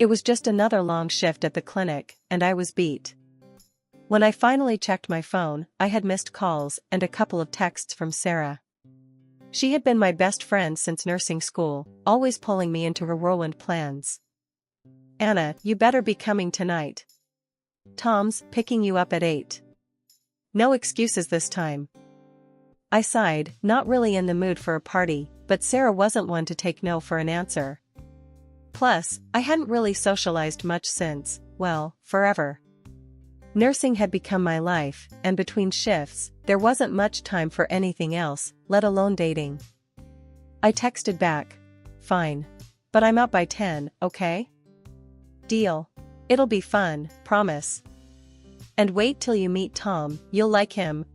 It was just another long shift at the clinic, and I was beat. When I finally checked my phone, I had missed calls and a couple of texts from Sarah. She had been my best friend since nursing school, always pulling me into her whirlwind plans. "Anna, you better be coming tonight. Tom's picking you up at 8. No excuses this time." I sighed, not really in the mood for a party, but Sarah wasn't one to take no for an answer. Plus, I hadn't really socialized much since, well, forever. Nursing had become my life, and between shifts, there wasn't much time for anything else, let alone dating. I texted back, "Fine. But I'm out by 10, okay? Deal. It'll be fun, promise. And wait till you meet Tom, you'll like him."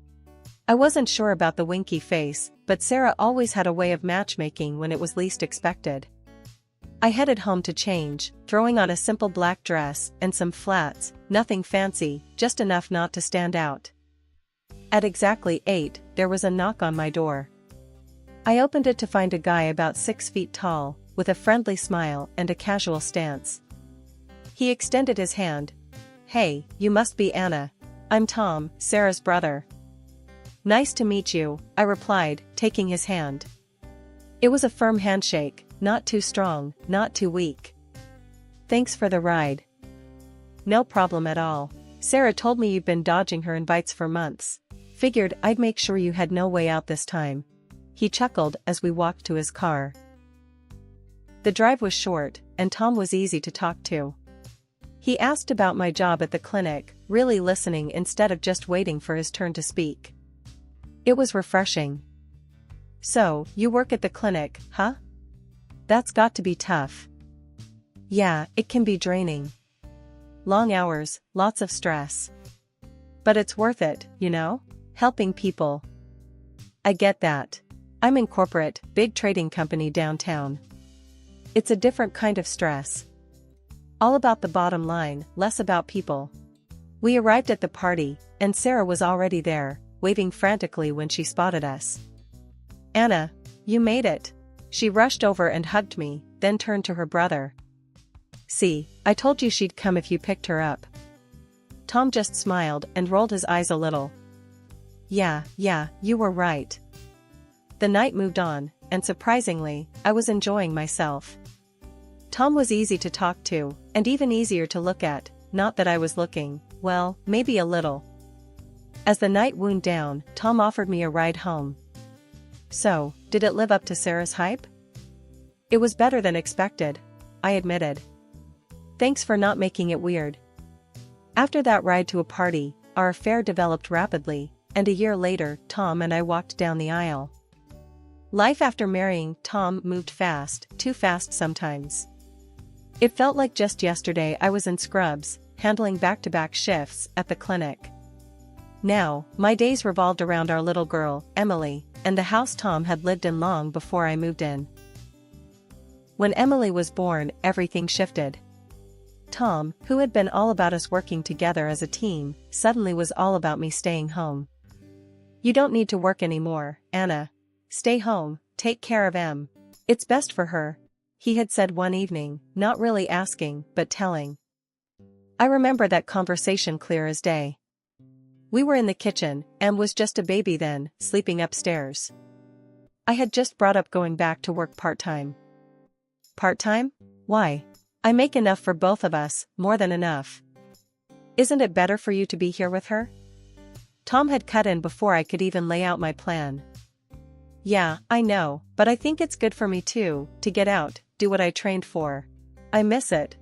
I wasn't sure about the winky face, but Sarah always had a way of matchmaking when it was least expected. I headed home to change, throwing on a simple black dress and some flats, nothing fancy, just enough not to stand out. At exactly 8, there was a knock on my door. I opened it to find a guy about 6 feet tall, with a friendly smile and a casual stance. He extended his hand. "Hey, you must be Anna. I'm Tom, Sarah's brother." "Nice to meet you," I replied, taking his hand. It was a firm handshake, not too strong, not too weak. "Thanks for the ride." "No problem at all. Sarah told me you've been dodging her invites for months. Figured I'd make sure you had no way out this time." He chuckled as we walked to his car. The drive was short, and Tom was easy to talk to. He asked about my job at the clinic, really listening instead of just waiting for his turn to speak. It was refreshing. "So, you work at the clinic, huh? That's got to be tough." "Yeah, it can be draining. Long hours, lots of stress. But it's worth it, you know? Helping people." "I get that. I'm in corporate, big trading company downtown. It's a different kind of stress. All about the bottom line, less about people." We arrived at the party, and Sarah was already there, waving frantically when she spotted us. "Anna, you made it." She rushed over and hugged me, then turned to her brother. "See, I told you she'd come if you picked her up." Tom just smiled and rolled his eyes a little. Yeah, you were right." The night moved on, and surprisingly, I was enjoying myself. Tom was easy to talk to, and even easier to look at, not that I was looking, well, maybe a little. As the night wound down, Tom offered me a ride home. So, did it live up to Sarah's hype? It was better than expected, I admitted. "Thanks for not making it weird." After that ride to a party, our affair developed rapidly, and a year later, Tom and I walked down the aisle. Life after marrying Tom moved fast, too fast sometimes. It felt like just yesterday I was in scrubs, handling back-to-back shifts at the clinic. Now, my days revolved around our little girl, Emily, and the house Tom had lived in long before I moved in. When Emily was born, everything shifted. Tom, who had been all about us working together as a team, suddenly was all about me staying home. "You don't need to work anymore, Anna. Stay home, take care of Em. It's best for her," he had said one evening, not really asking, but telling. I remember that conversation clear as day. We were in the kitchen, Em was just a baby then, sleeping upstairs. I had just brought up going back to work part-time. "Part-time? Why? I make enough for both of us, more than enough." "Isn't it better for you to be here with her?" Tom had cut in before I could even lay out my plan. "Yeah, I know, but I think it's good for me too, to get out, do what I trained for. I miss it."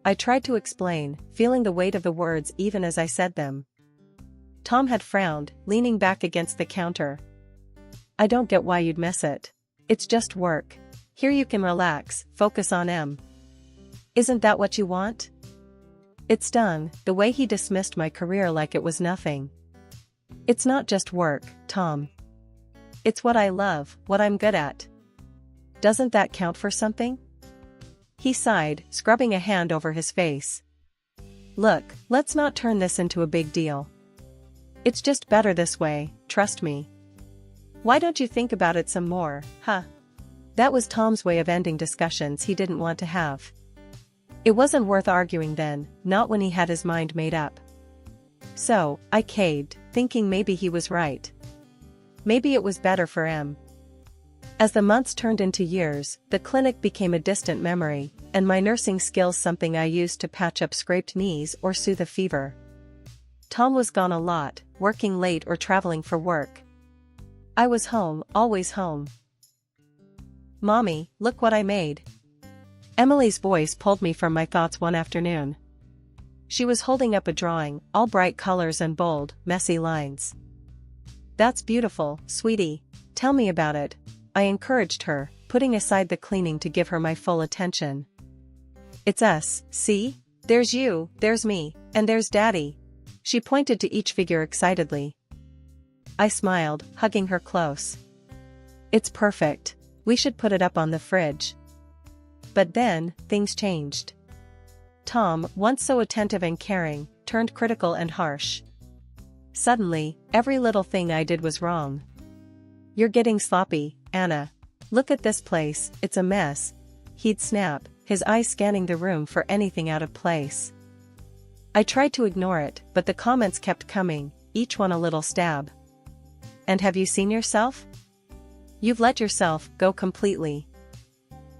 I tried to explain, feeling the weight of the words even as I said them. Tom had frowned, leaning back against the counter. "I don't get why you'd miss it. It's just work. Here you can relax, focus on Em." "Isn't that what you want?" It stung, the way he dismissed my career like it was nothing. "It's not just work, Tom. It's what I love, what I'm good at. Doesn't that count for something?" He sighed, scrubbing a hand over his face. "Look, let's not turn this into a big deal. It's just better this way, trust me. Why don't you think about it some more, huh?" That was Tom's way of ending discussions he didn't want to have. It wasn't worth arguing then, not when he had his mind made up. So, I caved, thinking maybe he was right. Maybe it was better for him. As the months turned into years, the clinic became a distant memory, and my nursing skills something I used to patch up scraped knees or soothe a fever. Tom was gone a lot, working late or traveling for work. I was home, always home. "Mommy, look what I made." Emily's voice pulled me from my thoughts one afternoon. She was holding up a drawing, all bright colors and bold, messy lines. "That's beautiful, sweetie. Tell me about it," I encouraged her, putting aside the cleaning to give her my full attention. "It's us, see? There's you, there's me, and there's Daddy." She pointed to each figure excitedly. I smiled, hugging her close. "It's perfect. We should put it up on the fridge." But then, things changed. Tom, once so attentive and caring, turned critical and harsh. Suddenly, every little thing I did was wrong. "You're getting sloppy, Anna. Look at this place, it's a mess." He'd snap, his eyes scanning the room for anything out of place. I tried to ignore it, but the comments kept coming, each one a little stab. "And have you seen yourself? You've let yourself go completely.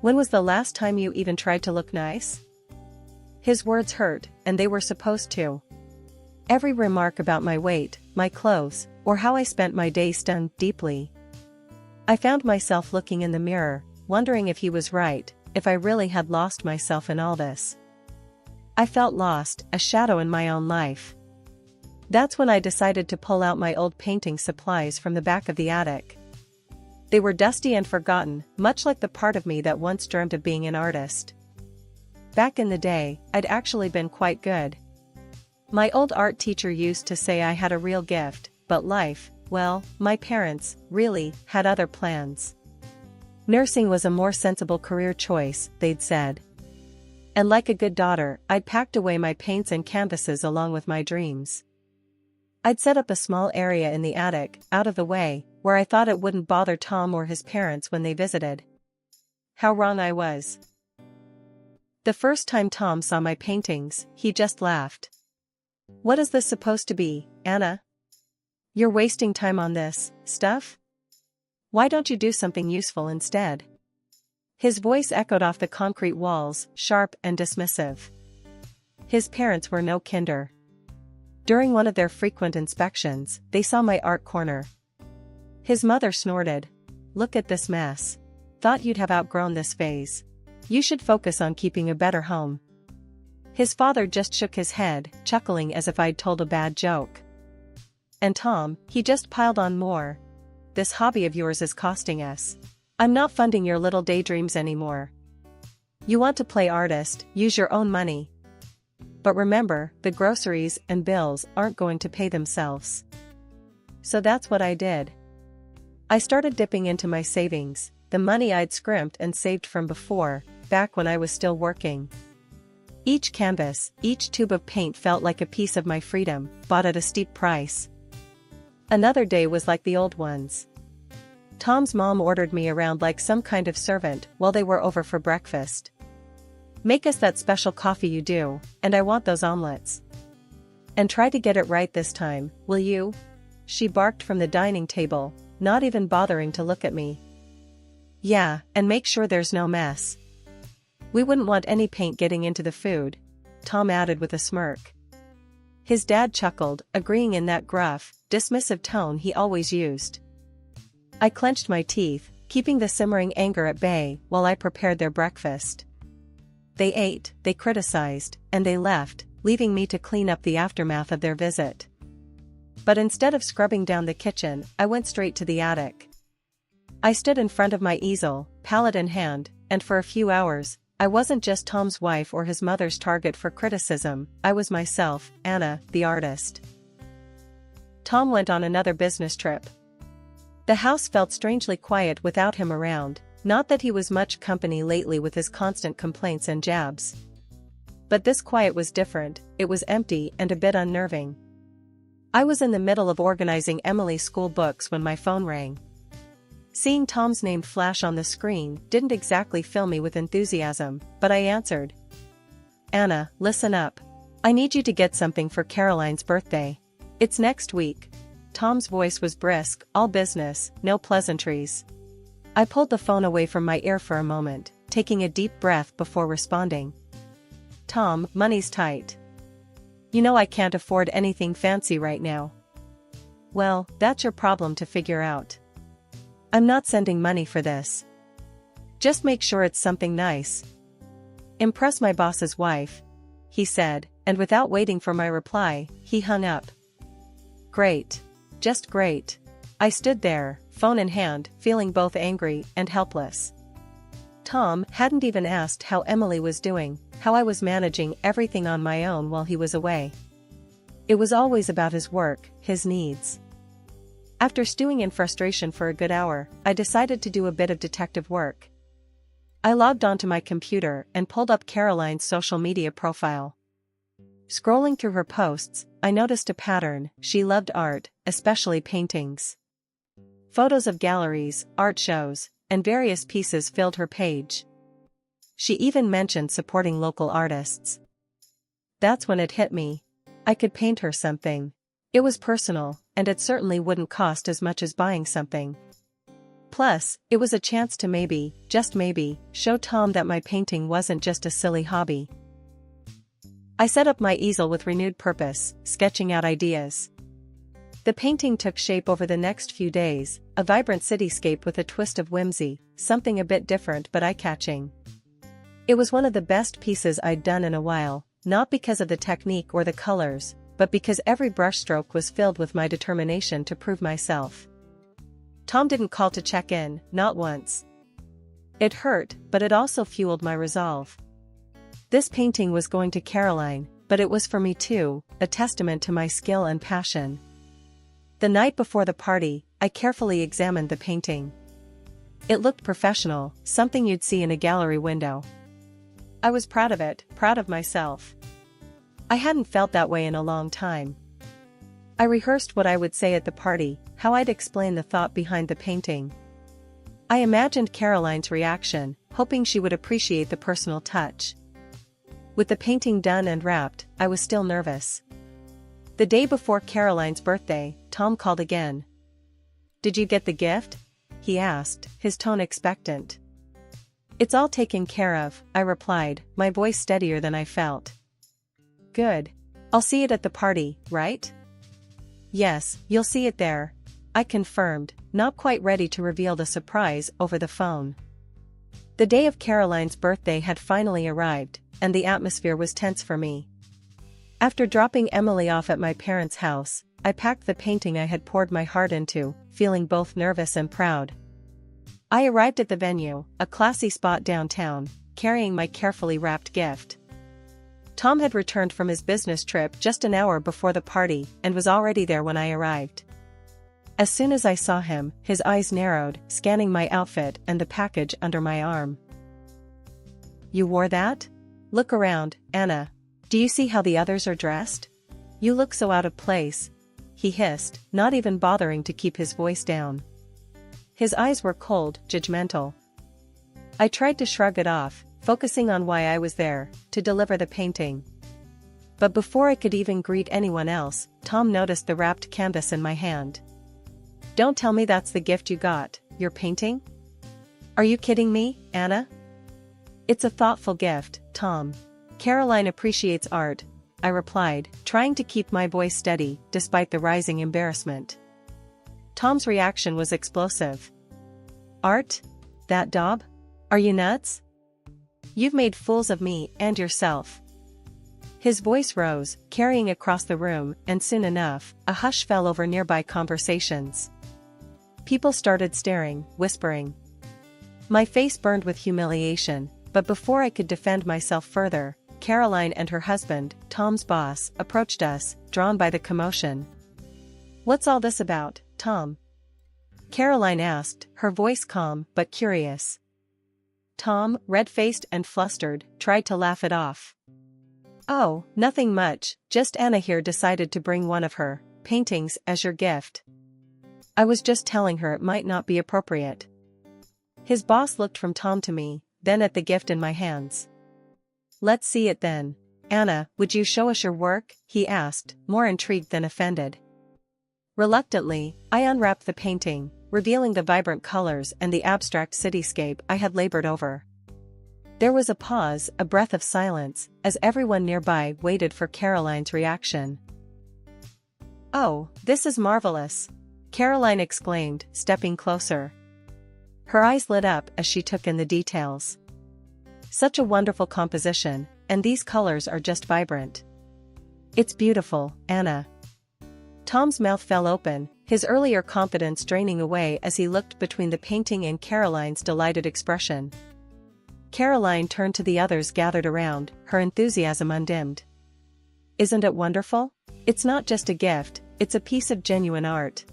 When was the last time you even tried to look nice?" His words hurt, and they were supposed to. Every remark about my weight, my clothes, or how I spent my day stung deeply. I found myself looking in the mirror, wondering if he was right, if I really had lost myself in all this. I felt lost, a shadow in my own life. That's when I decided to pull out my old painting supplies from the back of the attic. They were dusty and forgotten, much like the part of me that once dreamt of being an artist. Back in the day, I'd actually been quite good. My old art teacher used to say I had a real gift, but life, well, my parents, really, had other plans. Nursing was a more sensible career choice, they'd said. And like a good daughter, I'd packed away my paints and canvases along with my dreams. I'd set up a small area in the attic, out of the way, where I thought it wouldn't bother Tom or his parents when they visited. How wrong I was. The first time Tom saw my paintings, he just laughed. "What is this supposed to be, Anna? You're wasting time on this stuff? Why don't you do something useful instead?" His voice echoed off the concrete walls, sharp and dismissive. His parents were no kinder. During one of their frequent inspections, they saw my art corner. His mother snorted. "Look at this mess. Thought you'd have outgrown this phase. You should focus on keeping a better home." His father just shook his head, chuckling as if I'd told a bad joke. "And Tom, he just piled on more. This hobby of yours is costing us. I'm not funding your little daydreams anymore. You want to play artist, use your own money. But remember, the groceries and bills aren't going to pay themselves." So that's what I did. I started dipping into my savings, the money I'd scrimped and saved from before, back when I was still working. Each canvas, each tube of paint felt like a piece of my freedom, bought at a steep price. Another day was like the old ones. Tom's mom ordered me around like some kind of servant while they were over for breakfast. "Make us that special coffee you do, and I want those omelets. And try to get it right this time, will you?" She barked from the dining table, not even bothering to look at me. "Yeah, and make sure there's no mess. We wouldn't want any paint getting into the food," Tom added with a smirk. His dad chuckled, agreeing in that gruff, dismissive tone he always used. I clenched my teeth, keeping the simmering anger at bay while I prepared their breakfast. They ate, they criticized, and they left, leaving me to clean up the aftermath of their visit. But instead of scrubbing down the kitchen, I went straight to the attic. I stood in front of my easel, palette in hand, and for a few hours, I wasn't just Tom's wife or his mother's target for criticism, I was myself, Anna, the artist. Tom went on another business trip. The house felt strangely quiet without him around, not that he was much company lately with his constant complaints and jabs. But this quiet was different, it was empty and a bit unnerving. I was in the middle of organizing Emily's school books when my phone rang. Seeing Tom's name flash on the screen didn't exactly fill me with enthusiasm, but I answered. Anna, listen up. I need you to get something for Caroline's birthday. It's next week. Tom's voice was brisk, all business, no pleasantries. I pulled the phone away from my ear for a moment, taking a deep breath before responding. Tom, money's tight. You know I can't afford anything fancy right now. Well, that's your problem to figure out. I'm not sending money for this. Just make sure it's something nice. Impress my boss's wife, he said, and without waiting for my reply, he hung up. Great. Just great. I stood there, phone in hand, feeling both angry and helpless. Tom hadn't even asked how Emily was doing, how I was managing everything on my own while he was away. It was always about his work, his needs. After stewing in frustration for a good hour, I decided to do a bit of detective work. I logged onto my computer and pulled up Caroline's social media profile. Scrolling through her posts, I noticed a pattern. She loved art, especially paintings. Photos of galleries, art shows, and various pieces filled her page. She even mentioned supporting local artists. That's when it hit me. I could paint her something. It was personal, and it certainly wouldn't cost as much as buying something. Plus, it was a chance to maybe, just maybe, show Tom that my painting wasn't just a silly hobby. I set up my easel with renewed purpose, sketching out ideas. The painting took shape over the next few days, a vibrant cityscape with a twist of whimsy, something a bit different but eye-catching. It was one of the best pieces I'd done in a while, not because of the technique or the colors, but because every brushstroke was filled with my determination to prove myself. Tom didn't call to check in, not once. It hurt, but it also fueled my resolve. This painting was going to Caroline, but it was for me too, a testament to my skill and passion. The night before the party, I carefully examined the painting. It looked professional, something you'd see in a gallery window. I was proud of it, proud of myself. I hadn't felt that way in a long time. I rehearsed what I would say at the party, how I'd explain the thought behind the painting. I imagined Caroline's reaction, hoping she would appreciate the personal touch. With the painting done and wrapped, I was still nervous. The day before Caroline's birthday, Tom called again. "Did you get the gift?" he asked, his tone expectant. "It's all taken care of," I replied, my voice steadier than I felt. "Good. I'll see it at the party, right?" "Yes, you'll see it there," I confirmed, not quite ready to reveal the surprise over the phone. The day of Caroline's birthday had finally arrived, and the atmosphere was tense for me. After dropping Emily off at my parents' house, I packed the painting I had poured my heart into, feeling both nervous and proud. I arrived at the venue, a classy spot downtown, carrying my carefully wrapped gift. Tom had returned from his business trip just an hour before the party and was already there when I arrived. As soon as I saw him, his eyes narrowed, scanning my outfit and the package under my arm. "You wore that? Look around, Anna. Do you see how the others are dressed? You look so out of place," he hissed, not even bothering to keep his voice down. His eyes were cold, judgmental. I tried to shrug it off, focusing on why I was there, to deliver the painting. But before I could even greet anyone else, Tom noticed the wrapped canvas in my hand. "Don't tell me that's the gift you got, your painting? Are you kidding me, Anna?" "It's a thoughtful gift, Tom. Caroline appreciates art," I replied, trying to keep my voice steady, despite the rising embarrassment. Tom's reaction was explosive. "Art? That daub? Are you nuts? You've made fools of me and yourself." His voice rose, carrying across the room, and soon enough, a hush fell over nearby conversations. People started staring, whispering. My face burned with humiliation, but before I could defend myself further, Caroline and her husband, Tom's boss, approached us, drawn by the commotion. "What's all this about, Tom?" Caroline asked, her voice calm but curious. Tom, red-faced and flustered, tried to laugh it off. "Oh, nothing much, just Anna here decided to bring one of her paintings as your gift. I was just telling her it might not be appropriate." His boss looked from Tom to me, then at the gift in my hands. Let's see it then. Anna, would you show us your work? He asked, more intrigued than offended. Reluctantly, I unwrapped the painting, revealing the vibrant colors and the abstract cityscape I had labored over. There was a pause, a breath of silence, as everyone nearby waited for Caroline's reaction. "Oh, this is marvelous!" Caroline exclaimed, stepping closer. Her eyes lit up as she took in the details. "Such a wonderful composition, and these colors are just vibrant." "It's beautiful, Anna." Tom's mouth fell open, his earlier confidence draining away as he looked between the painting and Caroline's delighted expression. Caroline turned to the others gathered around, her enthusiasm undimmed. "Isn't it wonderful? It's not just a gift, it's a piece of genuine art."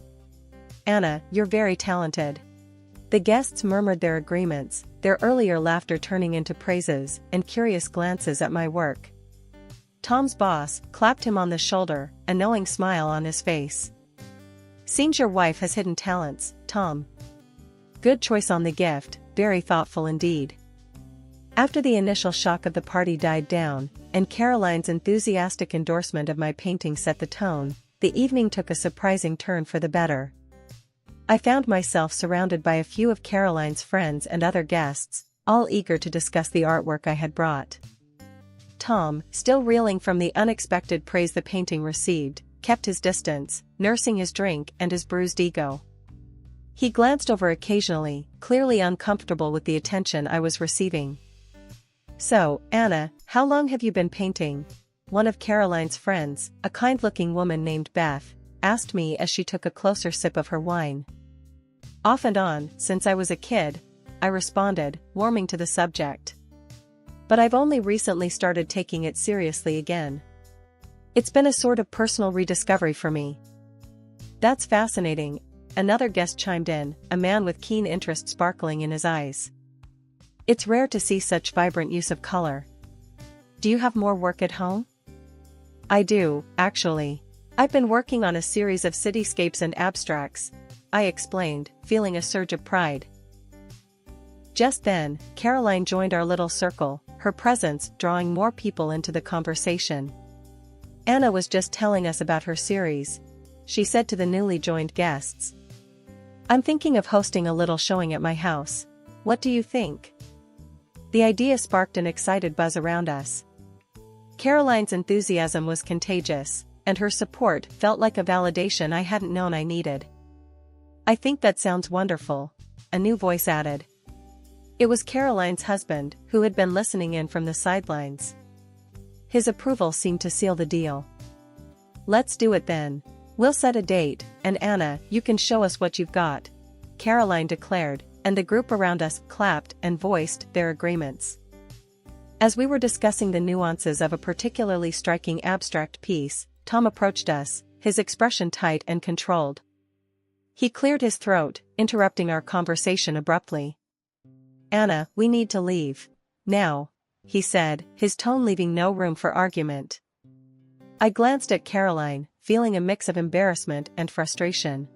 "Anna, you're very talented." The guests murmured their agreements, their earlier laughter turning into praises and curious glances at my work. Tom's boss clapped him on the shoulder, a knowing smile on his face. "Seems your wife has hidden talents, Tom." "Good choice on the gift, very thoughtful indeed." After the initial shock of the party died down, and Caroline's enthusiastic endorsement of my painting set the tone, the evening took a surprising turn for the better. I found myself surrounded by a few of Caroline's friends and other guests, all eager to discuss the artwork I had brought. Tom, still reeling from the unexpected praise the painting received, kept his distance, nursing his drink and his bruised ego. He glanced over occasionally, clearly uncomfortable with the attention I was receiving. "So, Anna, how long have you been painting?" One of Caroline's friends, a kind-looking woman named Beth, asked me as she took a closer sip of her wine. "Off and on, since I was a kid," I responded, warming to the subject. "But I've only recently started taking it seriously again. It's been a sort of personal rediscovery for me." "That's fascinating," another guest chimed in, a man with keen interest sparkling in his eyes. "It's rare to see such vibrant use of color." "Do you have more work at home?" "I do, actually. I've been working on a series of cityscapes and abstracts," I explained, feeling a surge of pride. Just then, Caroline joined our little circle, her presence drawing more people into the conversation. "Anna was just telling us about her series," she said to the newly joined guests. "I'm thinking of hosting a little showing at my house. What do you think?" The idea sparked an excited buzz around us. Caroline's enthusiasm was contagious, and her support felt like a validation I hadn't known I needed. "I think that sounds wonderful," a new voice added. It was Caroline's husband, who had been listening in from the sidelines. His approval seemed to seal the deal. "Let's do it then. We'll set a date, and Anna, you can show us what you've got," Caroline declared, and the group around us clapped and voiced their agreements. As we were discussing the nuances of a particularly striking abstract piece, Tom approached us, his expression tight and controlled. He cleared his throat, interrupting our conversation abruptly. "Anna, we need to leave. Now," he said, his tone leaving no room for argument. I glanced at Caroline, feeling a mix of embarrassment and frustration.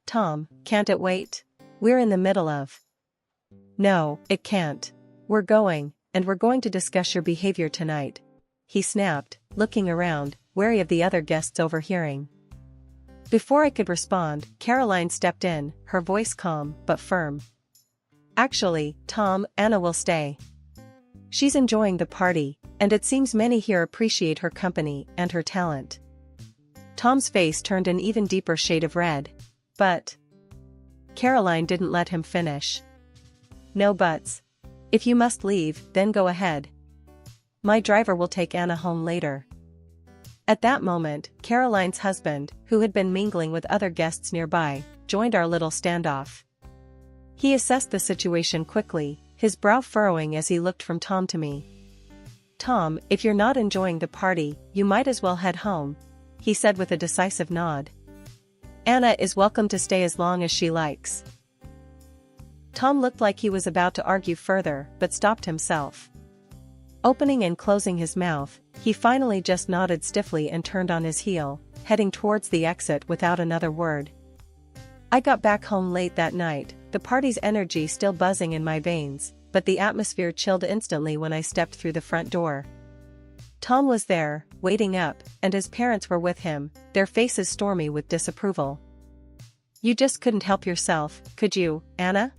"Tom, can't it wait? We're in the middle of..." "No, it can't. We're going, and we're going to discuss your behavior tonight," he snapped, looking around, wary of the other guests overhearing. Before I could respond, Caroline stepped in, her voice calm but firm. "Actually, Tom, Anna will stay. She's enjoying the party, and it seems many here appreciate her company and her talent." Tom's face turned an even deeper shade of red. "But..." Caroline didn't let him finish. "No buts. If you must leave, then go ahead. My driver will take Anna home later." At that moment, Caroline's husband, who had been mingling with other guests nearby, joined our little standoff. He assessed the situation quickly, his brow furrowing as he looked from Tom to me. "Tom, if you're not enjoying the party, you might as well head home," he said with a decisive nod. "Anna is welcome to stay as long as she likes." Tom looked like he was about to argue further, but stopped himself. Opening and closing his mouth, he finally just nodded stiffly and turned on his heel, heading towards the exit without another word. I got back home late that night, the party's energy still buzzing in my veins, but the atmosphere chilled instantly when I stepped through the front door. Tom was there, waiting up, and his parents were with him, their faces stormy with disapproval. "You just couldn't help yourself, could you, Anna?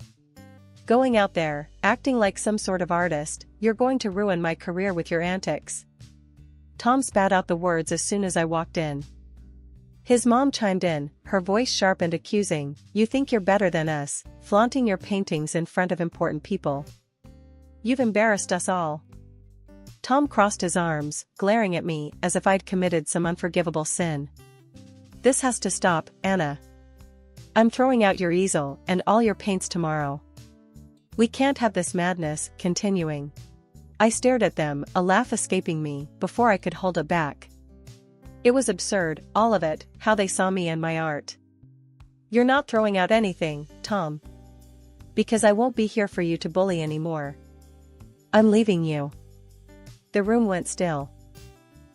Going out there, acting like some sort of artist, you're going to ruin my career with your antics." Tom spat out the words as soon as I walked in. His mom chimed in, her voice sharp and accusing, "You think you're better than us, flaunting your paintings in front of important people. You've embarrassed us all." Tom crossed his arms, glaring at me as if I'd committed some unforgivable sin. "This has to stop, Anna. I'm throwing out your easel and all your paints tomorrow. We can't have this madness continuing." I stared at them, a laugh escaping me, before I could hold it back. It was absurd, all of it, how they saw me and my art. "You're not throwing out anything, Tom. Because I won't be here for you to bully anymore. I'm leaving you." The room went still.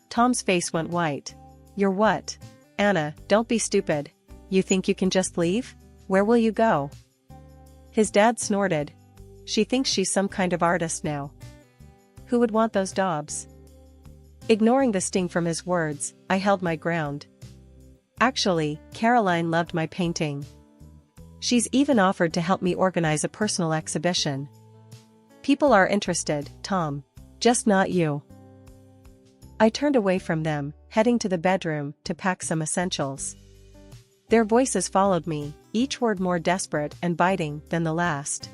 Tom's face went white. "You're what? Anna, don't be stupid. You think you can just leave? Where will you go?" His dad snorted. "She thinks she's some kind of artist now. Who would want those daubs?" Ignoring the sting from his words, I held my ground. "Actually, Caroline loved my painting. She's even offered to help me organize a personal exhibition. People are interested, Tom. Just not you." I turned away from them, heading to the bedroom to pack some essentials. Their voices followed me, each word more desperate and biting than the last.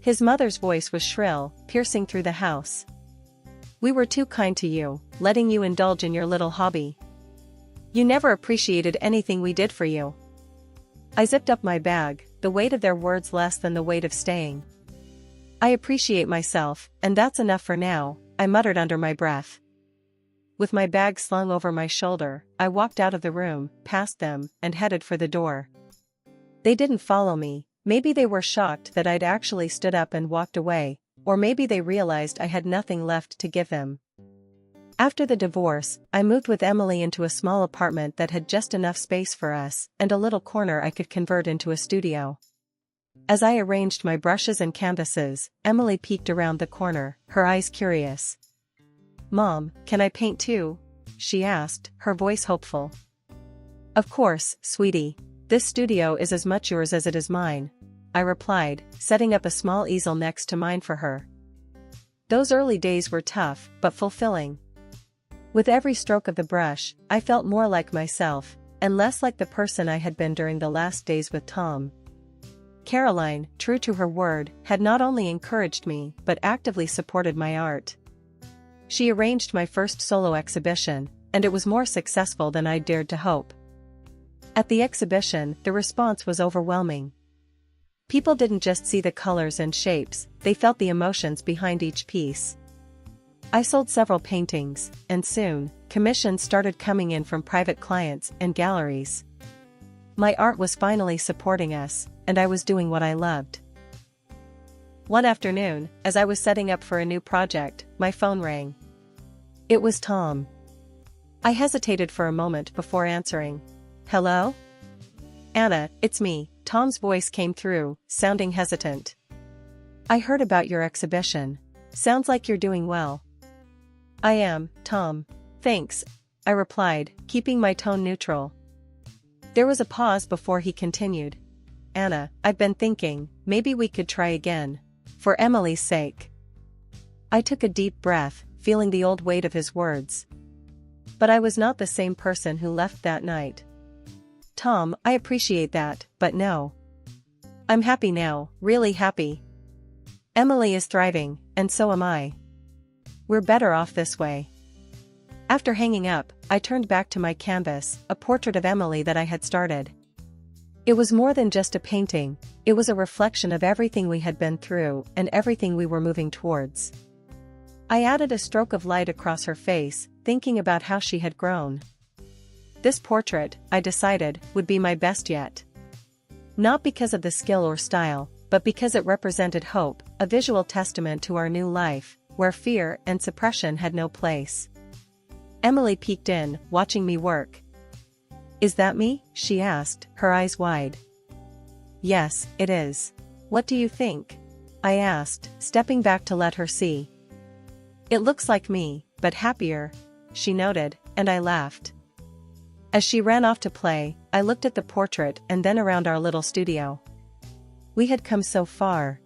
His mother's voice was shrill, piercing through the house. "We were too kind to you, letting you indulge in your little hobby. You never appreciated anything we did for you." I zipped up my bag, the weight of their words less than the weight of staying. "I appreciate myself, and that's enough for now," I muttered under my breath. With my bag slung over my shoulder, I walked out of the room, past them, and headed for the door. They didn't follow me. Maybe they were shocked that I'd actually stood up and walked away, or maybe they realized I had nothing left to give them. After the divorce, I moved with Emily into a small apartment that had just enough space for us, and a little corner I could convert into a studio. As I arranged my brushes and canvases, Emily peeked around the corner, her eyes curious. "Mom, can I paint too?" she asked, her voice hopeful. "Of course, sweetie. This studio is as much yours as it is mine," I replied, setting up a small easel next to mine for her. Those early days were tough, but fulfilling. With every stroke of the brush, I felt more like myself, and less like the person I had been during the last days with Tom. Caroline, true to her word, had not only encouraged me but actively supported my art. She arranged my first solo exhibition, and it was more successful than I dared to hope. At the exhibition, the response was overwhelming. People didn't just see the colors and shapes, they felt the emotions behind each piece. I sold several paintings, and soon, commissions started coming in from private clients and galleries. My art was finally supporting us, and I was doing what I loved. One afternoon, as I was setting up for a new project, my phone rang. It was Tom. I hesitated for a moment before answering. "Hello? Anna, it's me," Tom's voice came through, sounding hesitant. "I heard about your exhibition. Sounds like you're doing well." "I am, Tom. Thanks," I replied, keeping my tone neutral. There was a pause before he continued. "Anna, I've been thinking, maybe we could try again. For Emily's sake." I took a deep breath, feeling the old weight of his words. But I was not the same person who left that night. "Tom, I appreciate that, but no. I'm happy now, really happy. Emily is thriving, and so am I. We're better off this way." After hanging up, I turned back to my canvas, a portrait of Emily that I had started. It was more than just a painting, it was a reflection of everything we had been through and everything we were moving towards. I added a stroke of light across her face, thinking about how she had grown. This portrait, I decided, would be my best yet. Not because of the skill or style, but because it represented hope, a visual testament to our new life, where fear and suppression had no place. Emily peeked in, watching me work. "Is that me?" she asked, her eyes wide. "Yes, it is. What do you think?" I asked, stepping back to let her see. It looks like me, but happier, she noted, and I laughed. As she ran off to play, I looked at the portrait and then around our little studio. We had come so far.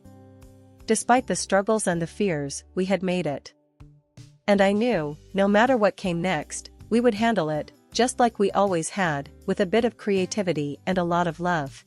Despite the struggles and the fears, we had made it. And I knew, no matter what came next, we would handle it, just like we always had, with a bit of creativity and a lot of love.